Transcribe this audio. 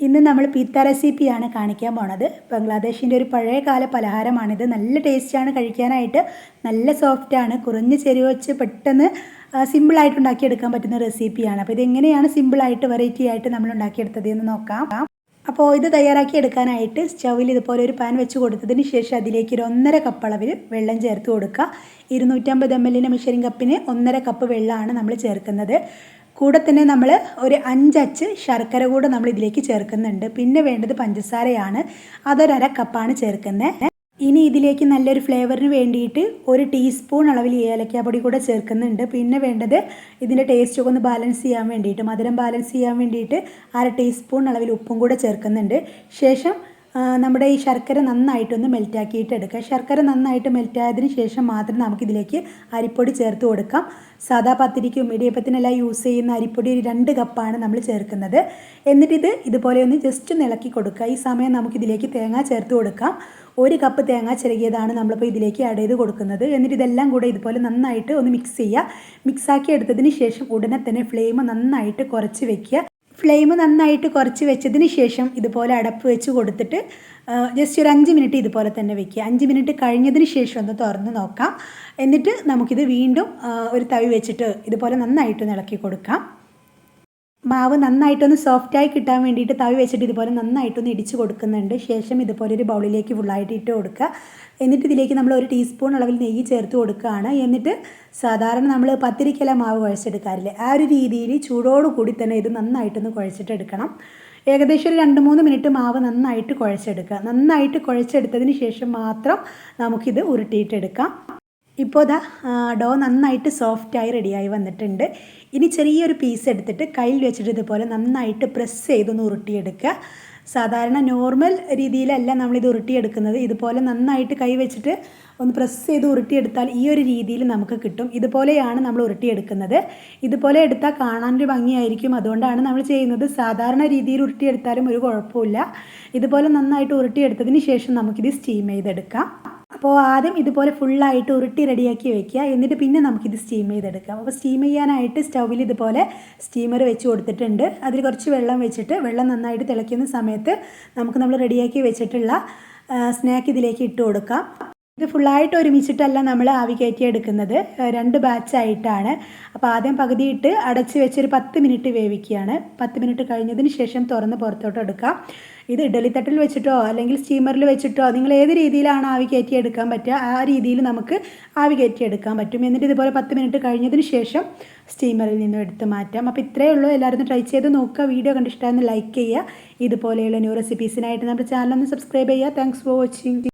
ഇന്ന് നമ്മൾ പിത്ത റെസിപ്പിയാണ് കാണിക്കാൻ പോണത്. ബംഗ്ലാദേശിൻ്റെ ഒരു പഴയകാല പലഹാരമാണിത്. നല്ല ടേസ്റ്റാണ് കഴിക്കാനായിട്ട്, നല്ല സോഫ്റ്റാണ്. കുറഞ്ഞ ചേരുവ വെച്ച് പെട്ടെന്ന് സിമ്പിളായിട്ട് ഉണ്ടാക്കിയെടുക്കാൻ പറ്റുന്ന റെസിപ്പിയാണ്. അപ്പോൾ ഇതെങ്ങനെയാണ് സിമ്പിളായിട്ട് വെറൈറ്റി ആയിട്ട് നമ്മൾ ഉണ്ടാക്കിയെടുത്തത് എന്ന് നോക്കാം. അപ്പോൾ ഇത് തയ്യാറാക്കി എടുക്കാനായിട്ട് സ്റ്റൗവിൽ ഇതുപോലെ ഒരു പാൻ വെച്ച് കൊടുത്തതിന് ശേഷം അതിലേക്ക് ഒരു 1.5 കപ്പ് അളവിൽ വെള്ളം ചേർത്ത് കൊടുക്കുക. 250 ml മെഷറിംഗ് കപ്പിന് 1.5 കപ്പ് വെള്ളമാണ് നമ്മൾ ചേർക്കുന്നത്. കൂടെ തന്നെ നമ്മൾ ഒരു 5 അച്ച് ശർക്കര കൂടെ നമ്മൾ ഇതിലേക്ക് ചേർക്കുന്നുണ്ട്. പിന്നെ വേണ്ടത് പഞ്ചസാരയാണ്, അതൊരു 1/2 കപ്പാണ് ചേർക്കുന്നത്. ഇനി ഇതിലേക്ക് നല്ലൊരു ഫ്ലേവറിന് വേണ്ടിയിട്ട് 1 ടീസ്പൂൺ അളവിൽ ഏലക്കാപ്പൊടി കൂടെ ചേർക്കുന്നുണ്ട്. പിന്നെ വേണ്ടത് ഇതിൻ്റെ ടേസ്റ്റൊക്കെ ഒന്ന് ബാലൻസ് ചെയ്യാൻ വേണ്ടിയിട്ട്, മധുരം ബാലൻസ് ചെയ്യാൻ വേണ്ടിയിട്ട് 1/2 ടീസ്പൂൺ അളവിൽ ഉപ്പും കൂടെ ചേർക്കുന്നുണ്ട്. ശേഷം നമ്മുടെ ഈ ശർക്കര നന്നായിട്ടൊന്ന് മെൽറ്റാക്കിയിട്ട് എടുക്കുക. ശർക്കര നന്നായിട്ട് മെൽറ്റായതിന് ശേഷം മാത്രം നമുക്കിതിലേക്ക് അരിപ്പൊടി ചേർത്ത് കൊടുക്കാം. സാദാ പത്തിരിക്കും ഇടിയപ്പത്തിനെല്ലാം യൂസ് ചെയ്യുന്ന അരിപ്പൊടി ഒരു 2 കപ്പാണ് നമ്മൾ ചേർക്കുന്നത്. എന്നിട്ടിത് ഇതുപോലെ ഒന്ന് ജസ്റ്റ് ഇളക്കി കൊടുക്കുക. ഈ സമയം നമുക്കിതിലേക്ക് തേങ്ങ ചേർത്ത് കൊടുക്കാം. 1 കപ്പ് തേങ്ങ ചിരകിയതാണ് നമ്മളിപ്പോൾ ഇതിലേക്ക് ആഡ് ചെയ്ത് കൊടുക്കുന്നത്. എന്നിട്ട് ഇതെല്ലാം കൂടെ ഇതുപോലെ നന്നായിട്ട് ഒന്ന് മിക്സ് ചെയ്യുക. മിക്സാക്കി എടുത്തതിന് ശേഷം ഉടനെ തന്നെ ഫ്ലെയിം നന്നായിട്ട് കുറച്ച് വെക്കുക. ഫ്ലെയിം നന്നായിട്ട് കുറച്ച് വെച്ചതിന് ശേഷം ഇതുപോലെ അടപ്പ് വെച്ച് കൊടുത്തിട്ട് ജസ്റ്റ് ഒരു 5 മിനിറ്റ് ഇതുപോലെ തന്നെ വെക്കുക. 5 മിനിറ്റ് കഴിഞ്ഞതിന് ശേഷം ഒന്ന് തുറന്ന് നോക്കാം. എന്നിട്ട് നമുക്കിത് വീണ്ടും ഒരു തവി വെച്ചിട്ട് ഇതുപോലെ നന്നായിട്ടൊന്ന് ഇളക്കി കൊടുക്കാം. മാവ് നന്നായിട്ടൊന്ന് സോഫ്റ്റായി കിട്ടാൻ വേണ്ടിയിട്ട് തവി വെച്ചിട്ട് ഇതുപോലെ നന്നായിട്ടൊന്ന് ഇടിച്ച് കൊടുക്കുന്നുണ്ട്. ശേഷം ഇതുപോലെ ഒരു ബൗളിലേക്ക് ഫുള്ളായിട്ട് ഇട്ട് കൊടുക്കുക. എന്നിട്ട് ഇതിലേക്ക് നമ്മൾ 1 ടീസ്പൂൺ അളവിൽ നെയ്യ് ചേർത്ത് കൊടുക്കുകയാണ്. എന്നിട്ട് സാധാരണ നമ്മൾ പത്തിരിക്കെല്ലാം മാവ് കുഴച്ചെടുക്കാറില്ലേ, ആ ഒരു രീതിയിൽ ചൂടോടുകൂടി തന്നെ ഇത് നന്നായിട്ടൊന്ന് കുഴച്ചിട്ടെടുക്കണം. ഏകദേശം ഒരു 2-3 മിനിറ്റ് മാവ് നന്നായിട്ട് കുഴച്ചെടുക്കുക. നന്നായിട്ട് കുഴച്ചെടുത്തതിന് ശേഷം മാത്രം നമുക്കിത് ഉരുട്ടിയിട്ടെടുക്കാം. ഇപ്പോൾ ദാ ഡോ നന്നായിട്ട് സോഫ്റ്റായി റെഡിയായി വന്നിട്ടുണ്ട്. ഇനി ചെറിയൊരു പീസ് എടുത്തിട്ട് കയ്യിൽ വെച്ചിട്ട് ഇതുപോലെ നന്നായിട്ട് പ്രസ് ചെയ്തൊന്ന് ഉരുട്ടിയെടുക്കുക. സാധാരണ നോർമൽ രീതിയിലല്ല നമ്മളിത് ഉരുട്ടിയെടുക്കുന്നത്. ഇതുപോലെ നന്നായിട്ട് കൈ വെച്ചിട്ട് ഒന്ന് പ്രസ് ചെയ്ത് ഉരുട്ടിയെടുത്താൽ ഈ ഒരു രീതിയിൽ നമുക്ക് കിട്ടും. ഇതുപോലെയാണ് നമ്മൾ ഉരുട്ടിയെടുക്കുന്നത്. ഇതുപോലെ എടുത്താൽ കാണാനൊരു ഭംഗിയായിരിക്കും, അതുകൊണ്ടാണ് നമ്മൾ ചെയ്യുന്നത്. സാധാരണ രീതിയിൽ ഉരുട്ടിയെടുത്താലും ഒരു കുഴപ്പമില്ല. ഇതുപോലെ നന്നായിട്ട് ഉരുട്ടിയെടുത്തതിന് ശേഷം നമുക്കിത് സ്റ്റീം ചെയ്തെടുക്കാം. അപ്പോൾ ആദ്യം ഇതുപോലെ ഫുള്ളായിട്ട് ഉരുട്ടി റെഡിയാക്കി വെക്കുക. എന്നിട്ട് പിന്നെ നമുക്കിത് സ്റ്റീം ചെയ്തെടുക്കാം. അപ്പോൾ സ്റ്റീം ചെയ്യാനായിട്ട് സ്റ്റൗവിൽ ഇതുപോലെ സ്റ്റീമർ വെച്ച് കൊടുത്തിട്ടുണ്ട്. അതിൽ കുറച്ച് വെള്ളം വെച്ചിട്ട് വെള്ളം നന്നായിട്ട് തിളയ്ക്കുന്ന സമയത്ത് നമുക്ക് നമ്മൾ റെഡിയാക്കി വെച്ചിട്ടുള്ള സ്നാക്ക് ഇതിലേക്ക് ഇട്ട് കൊടുക്കാം. ഇത് ഫുള്ളായിട്ട് ഒരുമിച്ചിട്ടല്ല നമ്മൾ ആവി കയറ്റി എടുക്കുന്നത്, 2 ബാച്ചായിട്ടാണ്. അപ്പോൾ ആദ്യം പകുതിയിട്ട് അടച്ച് വെച്ചൊരു 10 മിനിറ്റ് വേവിക്കുകയാണ്. 10 മിനിറ്റ് കഴിഞ്ഞതിന് ശേഷം തുറന്ന് പുറത്തോട്ട് എടുക്കാം. ഇത് ഇഡലി തട്ടിൽ വെച്ചിട്ടോ അല്ലെങ്കിൽ സ്റ്റീമറിൽ വെച്ചിട്ടോ നിങ്ങൾ ഏത് രീതിയിലാണ് ആവി കയറ്റി എടുക്കാൻ പറ്റുക ആ രീതിയിൽ നമുക്ക് ആവി കയറ്റി എടുക്കാൻ പറ്റും. എന്നിട്ട് ഇതുപോലെ 10 മിനിറ്റ് കഴിഞ്ഞതിന് ശേഷം സ്റ്റീമറിൽ നിന്നും എടുത്ത് മാറ്റാം. അപ്പോൾ ഇത്രയേ ഉള്ളൂ. എല്ലാവരും ട്രൈ ചെയ്ത് നോക്കുക. വീഡിയോ കണ്ടിഷ്ടമായെന്ന് ലൈക്ക് ചെയ്യുക. ഇതുപോലെയുള്ള ന്യൂ റെസിപ്പീസിനായിട്ട് നമ്മുടെ ചാനൽ ഒന്ന് സബ്സ്ക്രൈബ് ചെയ്യുക. Thanks for watching.